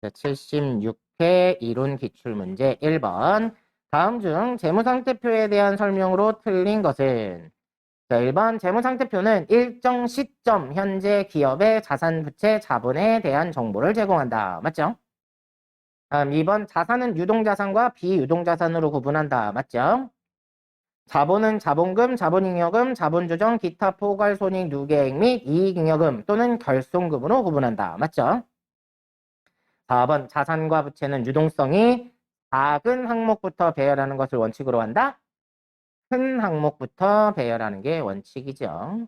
76회 이론 기출문제 1번. 다음 중 재무상태표에 대한 설명으로 틀린 것은? 자, 1번 재무상태표는 일정 시점 현재 기업의 자산, 부채, 자본에 대한 정보를 제공한다. 맞죠? 다음 2번 자산은 유동자산과 비유동자산으로 구분한다. 맞죠? 자본은 자본금, 자본잉여금, 자본조정, 기타 포괄손익 누계액 및 이익잉여금 또는 결손금으로 구분한다. 맞죠? 4번 자산과 부채는 유동성이 작은 항목부터 배열하는 것을 원칙으로 한다. 큰 항목부터 배열하는 게 원칙이죠.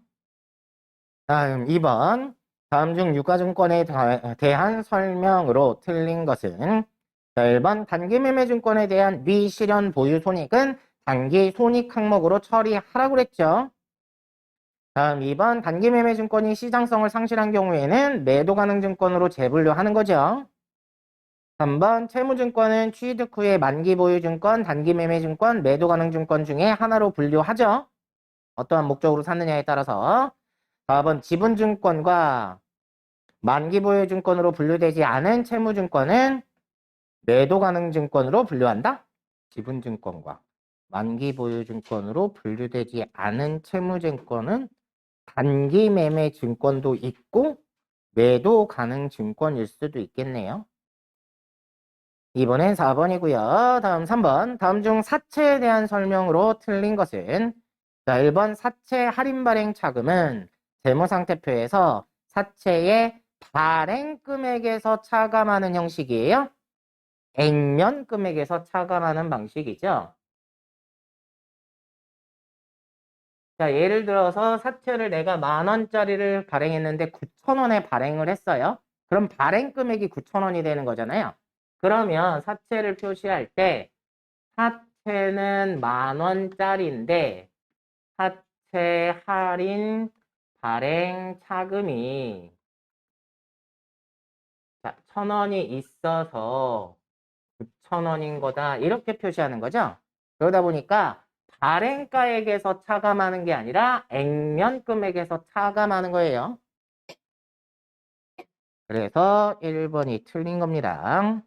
다음 2번 다음 중 유가증권에 대한 설명으로 틀린 것은? 1번 단기매매증권에 대한 미실현 보유 손익은 단기 손익 항목으로 처리하라고 그랬죠. 다음 2번 단기매매증권이 시장성을 상실한 경우에는 매도가능증권으로 재분류하는 거죠. 3번 채무증권은 취득 후에 만기보유증권, 단기매매증권, 매도가능증권 중에 하나로 분류하죠. 어떠한 목적으로 샀느냐에 따라서. 4번 지분증권과 만기보유증권으로 분류되지 않은 채무증권은 매도가능증권으로 분류한다. 지분증권과 만기보유증권으로 분류되지 않은 채무증권은 단기매매증권도 있고 매도가능증권일 수도 있겠네요. 이번엔 4번이고요. 다음 3번. 다음 중 사채에 대한 설명으로 틀린 것은? 자, 1번 사채 할인 발행 차금은 재무상태표에서 사채의 발행 금액에서 차감하는 형식이에요. 액면 금액에서 차감하는 방식이죠. 자, 예를 들어서 사채를 내가 10,000원짜리를 발행했는데 9,000원에 발행을 했어요. 그럼 발행 금액이 9,000원이 되는 거잖아요. 그러면 사채를 표시할 때 사채는 10,000원짜리인데 사채 할인 발행 차금이 1,000원이 있어서 9,000원인 거다. 이렇게 표시하는 거죠. 그러다 보니까 발행가액에서 차감하는 게 아니라 액면 금액에서 차감하는 거예요. 그래서 1번이 틀린 겁니다.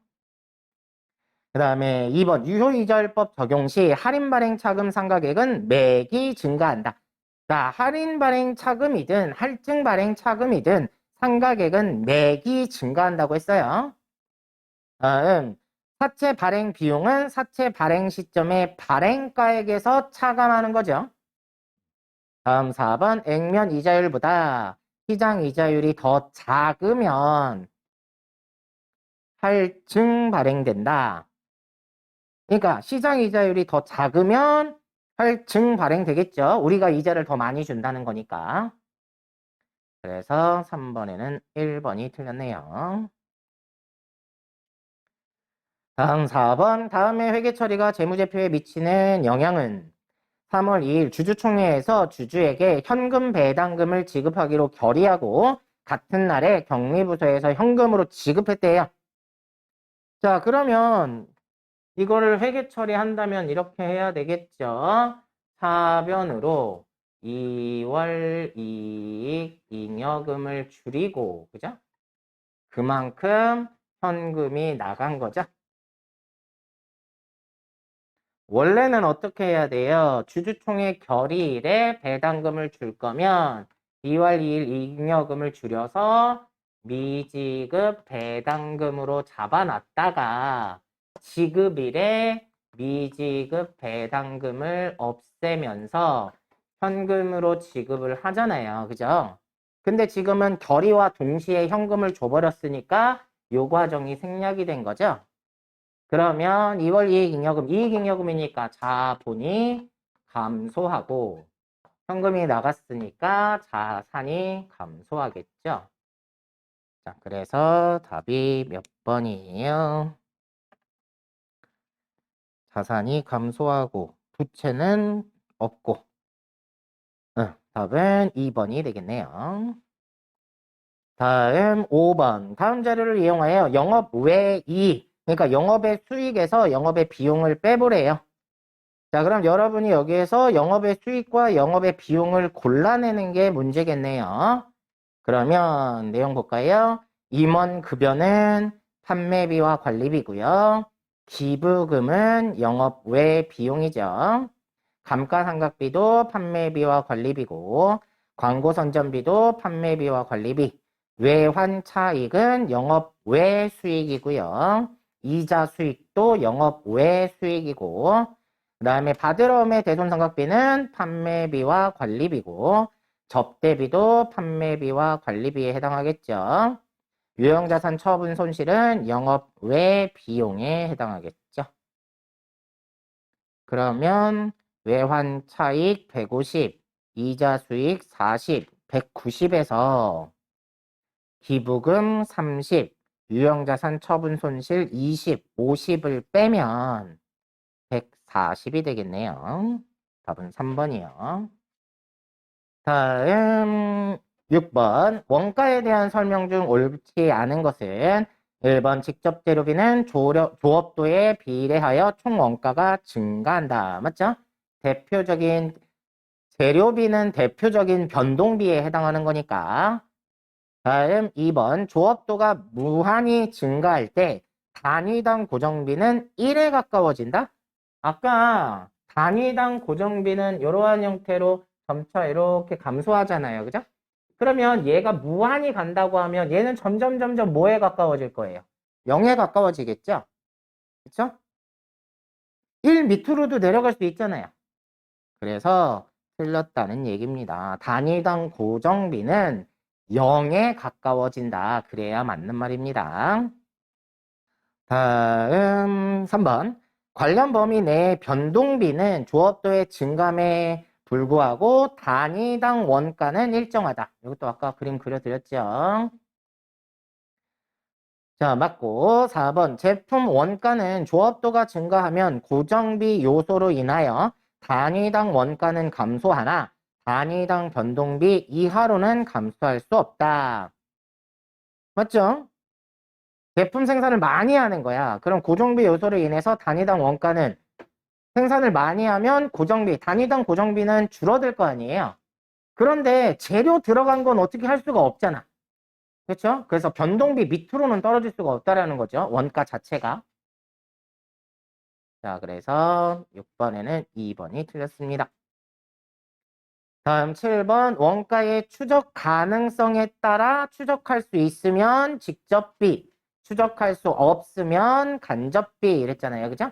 그 다음에 2번 유효이자율법 적용 시 할인 발행 차금 상각액은 매기 증가한다. 자, 할인 발행 차금이든 할증 발행 차금이든 상각액은 매기 증가한다고 했어요. 다음 사채 발행 비용은 사채 발행 시점의 발행가액에서 차감하는 거죠. 다음 4번 액면 이자율보다 시장 이자율이 더 작으면 할증 발행된다. 그러니까 시장 이자율이 더 작으면 할증 발행되겠죠. 우리가 이자를 더 많이 준다는 거니까. 그래서 3번에는 1번이 틀렸네요. 다음 4번 다음에 회계 처리가 재무제표에 미치는 영향은? 3월 2일 주주총회에서 주주에게 현금 배당금을 지급하기로 결의하고 같은 날에 격리부서에서 현금으로 지급했대요. 자, 그러면 이거를 회계 처리한다면 이렇게 해야 되겠죠. 사변으로 2월 이익 잉여금을 줄이고, 그죠? 그만큼 현금이 나간 거죠. 원래는 어떻게 해야 돼요? 주주총회 결의일에 배당금을 줄 거면 2월 2일 잉여금을 줄여서 미지급 배당금으로 잡아놨다가 지급일에 미지급 배당금을 없애면서 현금으로 지급을 하잖아요. 그죠? 근데 지금은 결의와 동시에 현금을 줘버렸으니까 요 과정이 생략이 된 거죠. 그러면 2월 이익잉여금이니까 자본이 감소하고 현금이 나갔으니까 자산이 감소하겠죠. 자, 그래서 답이 몇 번이에요? 자산이 감소하고 부채는 없고 답은 2번이 되겠네요. 다음 5번. 다음 자료를 이용하여 영업 외 이익, 그러니까 영업의 수익에서 영업의 비용을 빼보래요. 자, 그럼 여러분이 여기에서 영업의 수익과 영업의 비용을 골라내는 게 문제겠네요. 그러면 내용 볼까요? 임원급여는 판매비와 관리비고요. 기부금은 영업 외 비용이죠. 감가상각비도 판매비와 관리비고, 광고 선전비도 판매비와 관리비, 외환 차익은 영업 외 수익이고요. 이자 수익도 영업 외 수익이고, 그 다음에 받으러움의 대손상각비는 판매비와 관리비고, 접대비도 판매비와 관리비에 해당하겠죠. 유형자산 처분 손실은 영업 외 비용에 해당하겠죠. 그러면 외환 차익 150, 이자 수익 40, 190에서 기부금 30, 유형자산 처분 손실 20, 50을 빼면 140이 되겠네요. 답은 3번이요. 다음 6번 원가에 대한 설명 중 옳지 않은 것은 1번 직접 재료비는 조업도에 비례하여 총 원가가 증가한다. 맞죠? 대표적인 재료비는 대표적인 변동비에 해당하는 거니까. 다음 2번 조업도가 무한히 증가할 때 단위당 고정비는 1에 가까워진다. 아까 단위당 고정비는 이러한 형태로 점차 이렇게 감소하잖아요. 그죠? 그러면 얘가 무한히 간다고 하면 얘는 점점 뭐에 가까워질 거예요? 0에 가까워지겠죠? 그쵸? 1 밑으로도 내려갈 수 있잖아요. 그래서 틀렸다는 얘기입니다. 단위당 고정비는 0에 가까워진다. 그래야 맞는 말입니다. 다음 3번. 관련 범위 내 변동비는 조업도의 증감에 불구하고 단위당 원가는 일정하다. 이것도 아까 그림 그려드렸죠. 자, 맞고 4번. 제품 원가는 조업도가 증가하면 고정비 요소로 인하여 단위당 원가는 감소하나 단위당 변동비 이하로는 감소할 수 없다. 맞죠? 제품 생산을 많이 하는 거야. 그럼 고정비 요소로 인해서 단위당 원가는 생산을 많이 하면 고정비, 단위당 고정비는 줄어들 거 아니에요. 그런데 재료 들어간 건 어떻게 할 수가 없잖아. 그렇죠? 그래서 변동비 밑으로는 떨어질 수가 없다라는 거죠. 원가 자체가. 자, 그래서 6번에는 2번이 틀렸습니다. 다음 7번 원가의 추적 가능성에 따라 추적할 수 있으면 직접비, 추적할 수 없으면 간접비 이랬잖아요. 그죠?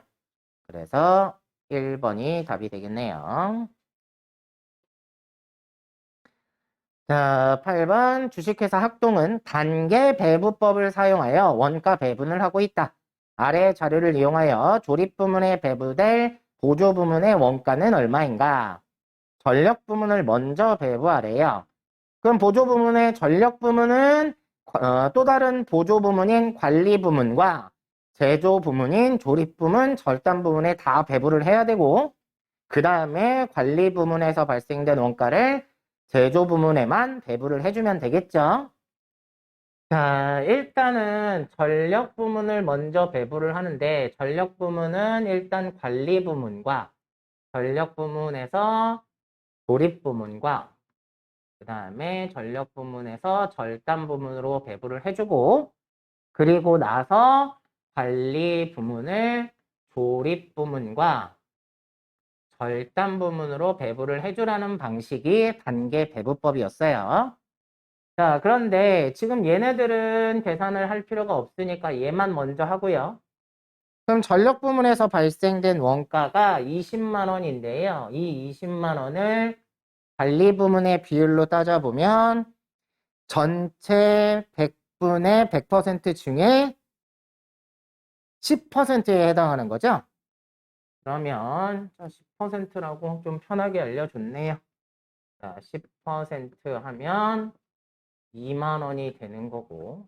그래서 1번이 답이 되겠네요. 자, 8번 주식회사 학동은 단계 배부법을 사용하여 원가 배분을 하고 있다. 아래 자료를 이용하여 조립 부문에 배부될 보조 부문의 원가는 얼마인가? 전력 부문을 먼저 배부하래요. 그럼 보조 부문의 전력 부문은 또 다른 보조 부문인 관리 부문과 제조 부문인 조립 부문, 절단 부문에 다 배부를 해야 되고 그 다음에 관리 부문에서 발생된 원가를 제조 부문에만 배부를 해주면 되겠죠. 자, 일단은 전력 부문을 먼저 배부를 하는데 전력 부문은 일단 관리 부문과 전력 부문에서 조립 부문과 그 다음에 전력 부문에서 절단 부문으로 배부를 해주고 그리고 나서 관리 부문을 조립 부문과 절단 부문으로 배부를 해주라는 방식이 단계 배부법이었어요. 자, 그런데 지금 얘네들은 계산을 할 필요가 없으니까 얘만 먼저 하고요. 그럼 전력 부문에서 발생된 원가가 20만 원인데요. 이 20만 원을 관리 부문의 비율로 따져보면 전체 100분의 100% 중에 10%에 해당하는 거죠. 그러면 10%라고 좀 편하게 알려줬네요. 자, 10% 하면 2만 원이 되는 거고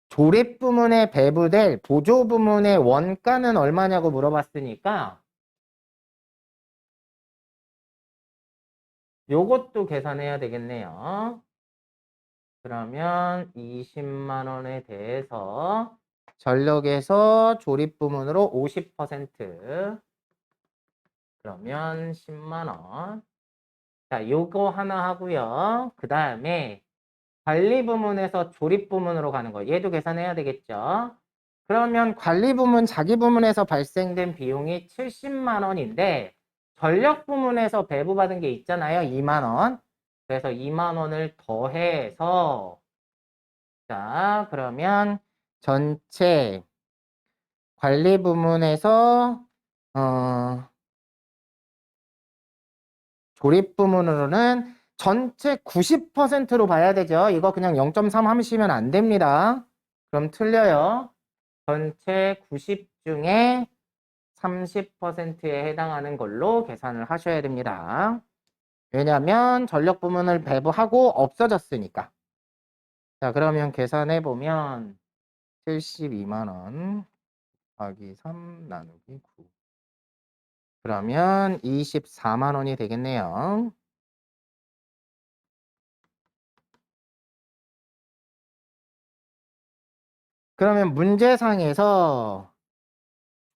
조립 부문에 배부될 보조 부문의 원가는 얼마냐고 물어봤으니까 요것도 계산해야 되겠네요. 그러면 20만 원에 대해서 전력에서 조립 부문으로 50% 그러면 10만 원. 자, 요거 하나 하고요. 그 다음에 관리 부문에서 조립 부문으로 가는 거. 얘도 계산해야 되겠죠. 그러면 관리 부문, 자기 부문에서 발생된 비용이 70만 원인데 전력 부문에서 배부받은 게 있잖아요. 2만 원. 그래서 2만 원을 더해서 자, 그러면 전체 관리 부문에서 조립 부문으로는 전체 90%로 봐야 되죠. 이거 그냥 0.3 하시면 안 됩니다. 그럼 틀려요. 전체 90 중에 30%에 해당하는 걸로 계산을 하셔야 됩니다. 왜냐하면 전력 부문을 배부하고 없어졌으니까. 자, 그러면 계산해 보면 72만 원 곱하기 3 나누기 9. 그러면 24만 원이 되겠네요. 그러면 문제상에서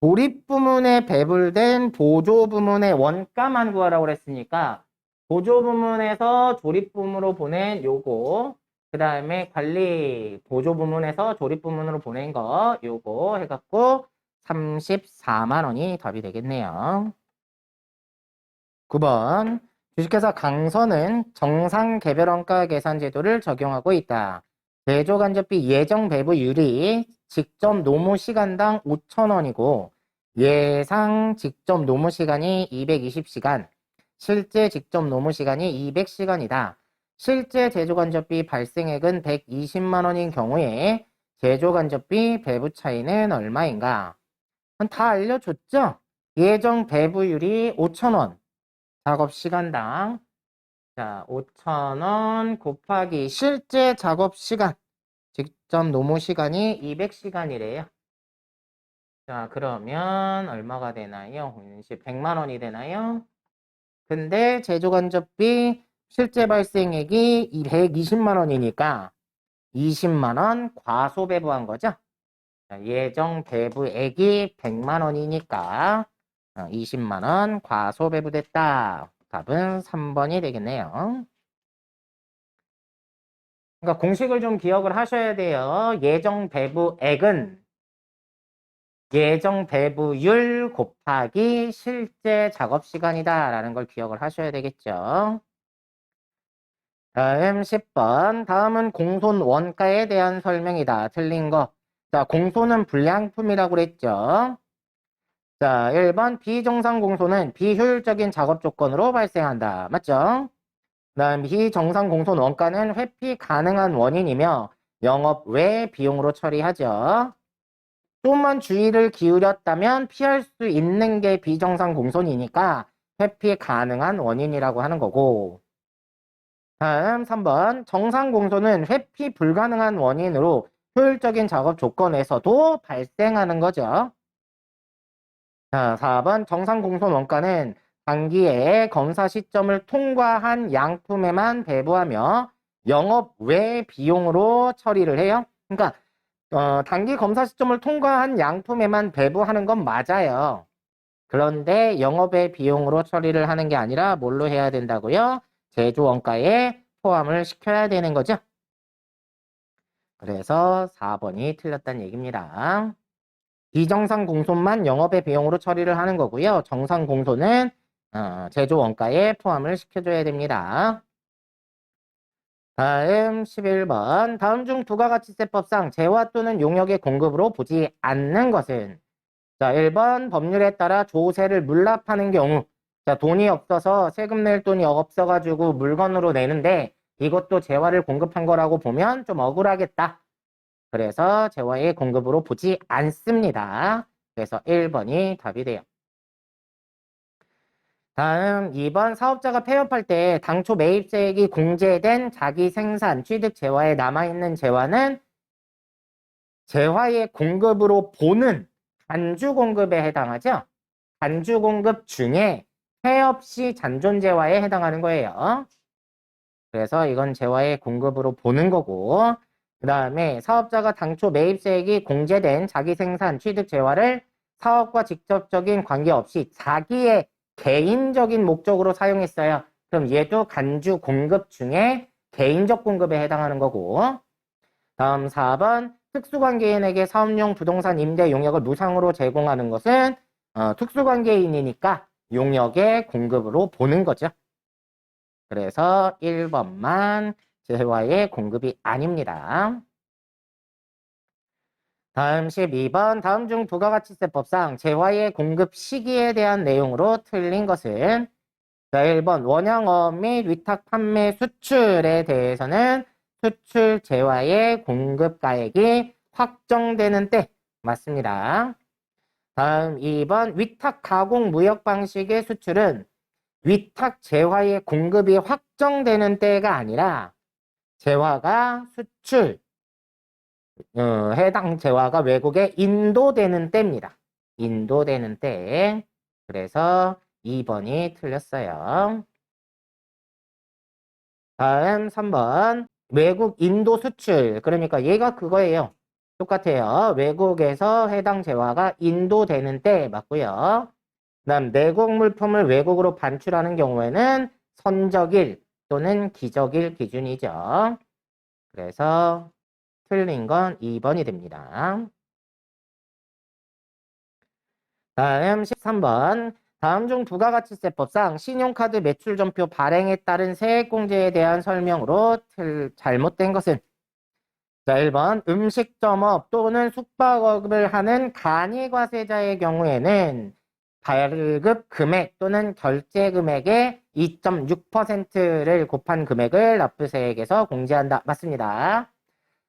조립 부문에 배불된 보조 부문의 원가만 구하라고 그랬으니까 보조 부문에서 조립 부문으로 보낸 요거, 그 다음에 관리 보조 부문에서 조립 부문으로 보낸 거 요거 해갖고 34만 원이 답이 되겠네요. 9번 주식회사 강서는 정상 개별원가 계산 제도를 적용하고 있다. 제조간접비 예정 배부율이 직접 노무 시간당 5,000원이고 예상 직접 노무 시간이 220시간, 실제 직접 노무 시간이 200시간이다. 실제 제조간접비 발생액은 120만 원인 경우에 제조간접비 배부 차이는 얼마인가? 다 알려줬죠? 예정 배부율이 5,000원. 작업 시간당. 자, 5,000원 곱하기 실제 작업 시간. 직접 노무 시간이 200시간이래요. 자, 그러면 얼마가 되나요? 100만 원이 되나요? 근데 제조간접비 실제 발생액이 120만 원이니까 20만 원 과소 배부한 거죠? 자, 예정 배부액이 100만 원이니까 20만 원 과소 배부됐다. 답은 3번이 되겠네요. 그러니까 공식을 좀 기억을 하셔야 돼요. 예정 배부액은 예정 배부율 곱하기 실제 작업 시간이다 라는 걸 기억을 하셔야 되겠죠. 다음 10번. 다음은 공손 원가에 대한 설명이다. 틀린 거. 자, 공손은 불량품이라고 그랬죠. 자, 1번 비정상 공손은 비효율적인 작업 조건으로 발생한다. 맞죠? 다음 비정상 공손 원가는 회피 가능한 원인이며 영업 외 비용으로 처리하죠. 좀만 주의를 기울였다면 피할 수 있는 게 비정상 공손이니까 회피 가능한 원인이라고 하는 거고. 다음 3번 정상 공손은 회피 불가능한 원인으로 효율적인 작업 조건에서도 발생하는 거죠. 자, 4번 정상 공손 원가는 단기에 검사 시점을 통과한 양품에만 배부하며 영업 외 비용으로 처리를 해요. 그러니까 단기 검사 시점을 통과한 양품에만 배부하는 건 맞아요. 그런데 영업의 비용으로 처리를 하는 게 아니라 뭘로 해야 된다고요? 제조 원가에 포함을 시켜야 되는 거죠. 그래서 4번이 틀렸다는 얘기입니다. 비정상 공손만 영업의 비용으로 처리를 하는 거고요. 정상 공손은 제조 원가에 포함을 시켜줘야 됩니다. 다음 11번. 다음 중 부가가치세법상 재화 또는 용역의 공급으로 보지 않는 것은? 자, 1번 법률에 따라 조세를 물납하는 경우. 자, 돈이 없어서 세금 낼 돈이 없어가지고 물건으로 내는데 이것도 재화를 공급한 거라고 보면 좀 억울하겠다. 그래서 재화의 공급으로 보지 않습니다. 그래서 1번이 답이 돼요. 다음 2번 사업자가 폐업할 때 당초 매입세액이 공제된 자기 생산 취득 재화에 남아있는 재화는 재화의 공급으로 보는 간주 공급에 해당하죠. 간주 공급 중에 폐업 시 잔존 재화에 해당하는 거예요. 그래서 이건 재화의 공급으로 보는 거고, 그 다음에 사업자가 당초 매입세액이 공제된 자기 생산 취득 재화를 사업과 직접적인 관계없이 자기의 개인적인 목적으로 사용했어요. 그럼 얘도 간주 공급 중에 개인적 공급에 해당하는 거고. 다음 4번 특수관계인에게 사업용 부동산 임대 용역을 무상으로 제공하는 것은 특수관계인이니까 용역의 공급으로 보는 거죠. 그래서 1번만 재화의 공급이 아닙니다. 다음 12번 다음 중 부가가치세법상 재화의 공급 시기에 대한 내용으로 틀린 것은 자, 1번 원형업 및 위탁 판매 수출에 대해서는 수출 재화의 공급가액이 확정되는 때 맞습니다. 다음 2번 위탁 가공 무역 방식의 수출은 위탁 재화의 공급이 확정되는 때가 아니라 재화가 수출 해당 재화가 외국에 인도되는 때입니다. 인도되는 때. 그래서 2번이 틀렸어요. 다음 3번 외국 인도 수출. 그러니까 얘가 그거예요. 똑같아요. 외국에서 해당 재화가 인도되는 때 맞고요. 그다음 내국 물품을 외국으로 반출하는 경우에는 선적일 또는 기적일 기준이죠. 그래서 틀린 건 2번이 됩니다. 다음 13번. 다음 중 부가가치세법상 신용카드 매출전표 발행에 따른 세액공제에 대한 설명으로 잘못된 것은 자, 1번 음식점업 또는 숙박업을 하는 간이과세자의 경우에는 발급 금액 또는 결제 금액의 2.6%를 곱한 금액을 납부세액에서 공제한다. 맞습니다.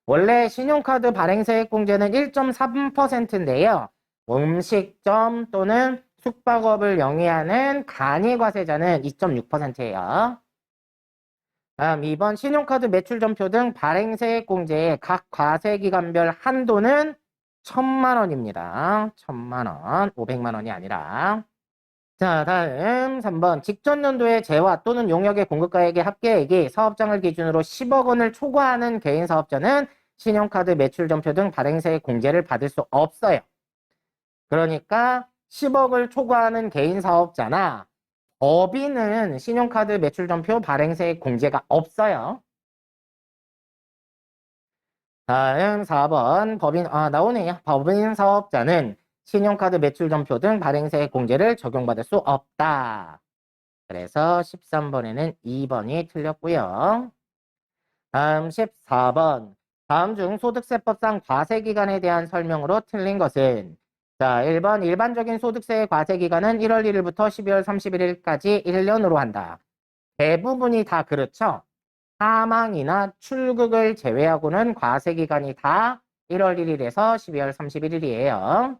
원래 신용카드 발행세액 공제는 1.3%인데요. 음식점 또는 숙박업을 영위하는 간이과세자는 2.6%예요. 다음 2번 신용카드 매출전표 등 발행세액 공제의 각 과세기간별 한도는 1,000만 원입니다. 1,000만 원, 500만 원이 아니라. 자, 다음 3번 직전 연도의 재화 또는 용역의 공급가액의 합계액이 사업장을 기준으로 10억 원을 초과하는 개인 사업자는 신용카드 매출전표 등 발행세액 공제를 받을 수 없어요. 그러니까 10억을 초과하는 개인 사업자나 법인은 신용카드 매출전표 발행세액 공제가 없어요. 다음 4번 법인 나오네요. 법인 사업자는 신용카드 매출전표 등 발행세액 공제를 적용받을 수 없다. 그래서 13번에는 2번이 틀렸고요. 다음 14번 다음 중 소득세법상 과세기간에 대한 설명으로 틀린 것은 자 1번 일반적인 소득세의 과세기간은 1월 1일부터 12월 31일까지 1년으로 한다. 대부분이 다 그렇죠. 사망이나 출국을 제외하고는 과세기간이 다 1월 1일에서 12월 31일이에요.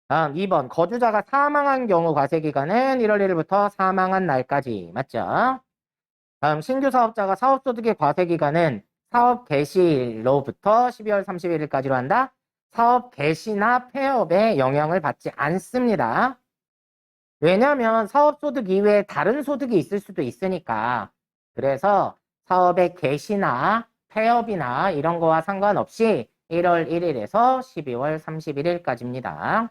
다음 2번 거주자가 사망한 경우 과세기간은 1월 1일부터 사망한 날까지 맞죠? 다음 신규 사업자가 사업소득의 과세기간은 사업 개시일로부터 12월 31일까지로 한다. 사업 개시나 폐업에 영향을 받지 않습니다. 왜냐하면 사업소득 이외에 다른 소득이 있을 수도 있으니까. 그래서 사업의 개시나 폐업이나 이런 거와 상관없이 1월 1일에서 12월 31일까지입니다.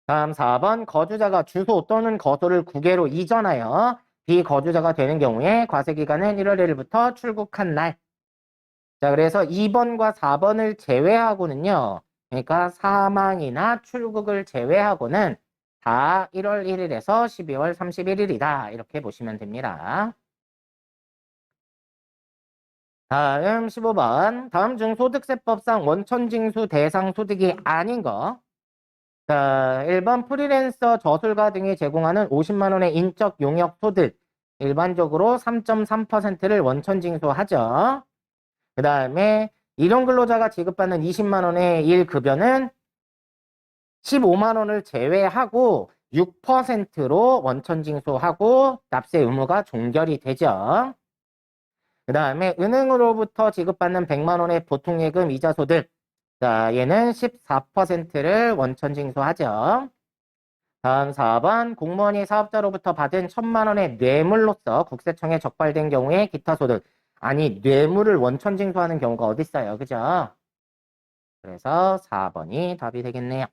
다음 4번 거주자가 주소 또는 거소를 국외로 이전하여 비거주자가 되는 경우에 과세기간은 1월 1일부터 출국한 날. 자, 그래서 2번과 4번을 제외하고는요. 그러니까 사망이나 출국을 제외하고는 다 1월 1일에서 12월 31일이다. 이렇게 보시면 됩니다. 다음 15번. 다음 중 소득세법상 원천징수 대상 소득이 아닌 거. 자, 1번 프리랜서 저술가 등이 제공하는 50만 원의 인적 용역 소득. 일반적으로 3.3%를 원천징수하죠. 그 다음에 일용 근로자가 지급받는 20만 원의 일급여는 15만 원을 제외하고 6%로 원천징수하고 납세 의무가 종결이 되죠. 그 다음에 은행으로부터 지급받는 100만 원의 보통예금 이자 소득. 자, 얘는 14%를 원천징수하죠. 다음 4번 공무원이 사업자로부터 받은 1,000만 원의 뇌물로서 국세청에 적발된 경우에 기타 소득. 아니 뇌물을 원천징수하는 경우가 어디 있어요. 그죠? 그래서 4번이 답이 되겠네요.